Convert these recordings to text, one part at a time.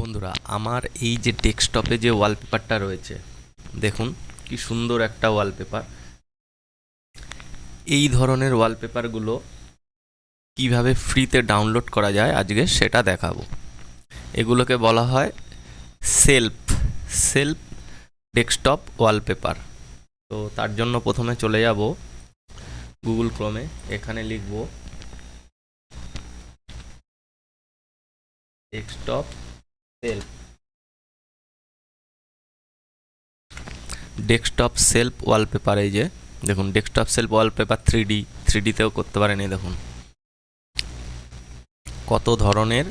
বন্ধুরা, আমার এই যে ডেস্কটপে যে ওয়ালপেপারটা রয়েছে, দেখুন কি সুন্দর একটা ওয়ালপেপার। এই ধরনের ওয়ালপেপারগুলো কিভাবে ফ্রিতে ডাউনলোড করা যায় আজকে সেটা দেখাবো। এগুলোকে বলা হয় সেলফ সেলফ ডেস্কটপ ওয়ালপেপার। তো তার জন্য প্রথমে চলে যাব গুগল ক্রোমে, এখানে লিখব ডেস্কটপ সেলফ সেলফ ওয়ালপেপার। এই যে দেখুন, ডেস্কটপ সেলফ ওয়ালপেপার 3D তেও করতে পারেন। এই দেখুন কত ধরনের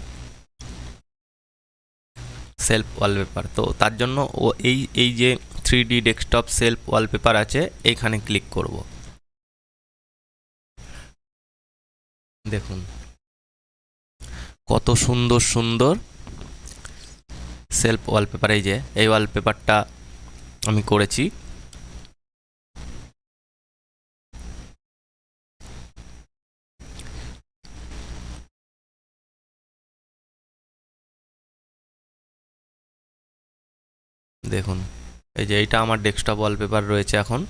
সেলফ ওয়ালপেপার। তো তার জন্য এই যে 3D ডেস্কটপ সেলফ ওয়ালপেপার আছে, এইখানে ক্লিক করব। দেখুন কত সুন্দর সুন্দর সেলফ ওয়ালপেপার। এই ওয়ালপেপারটা আমি করেছি। দেখুন এই যে এইটা আমার ডেস্কটপ ওয়ালপেপার রয়েছে এখন।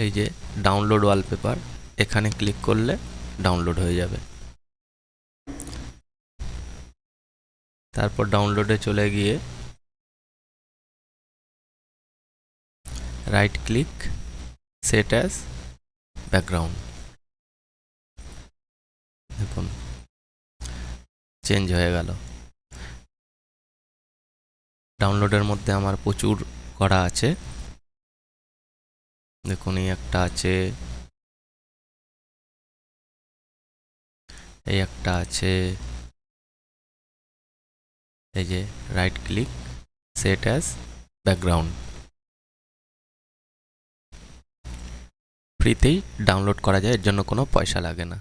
এই যে ডাউনলোড ওয়ালপেপার, এখানে ক্লিক করলে ডাউনলোড হয়ে যাবে। তারপর ডাউনলোডে চলে গিয়ে right click, set as background. দেখুন চেঞ্জ হয়ে গেল। ডাউনলোডের মধ্যে আমার প্রচুর করা আছে। দেখুন এই একটা আছে, এই একটা আছে। এই যে right click, set as background. ফ্রিতেই ডাউনলোড করা যায়, এর জন্য কোনো পয়সা লাগে না।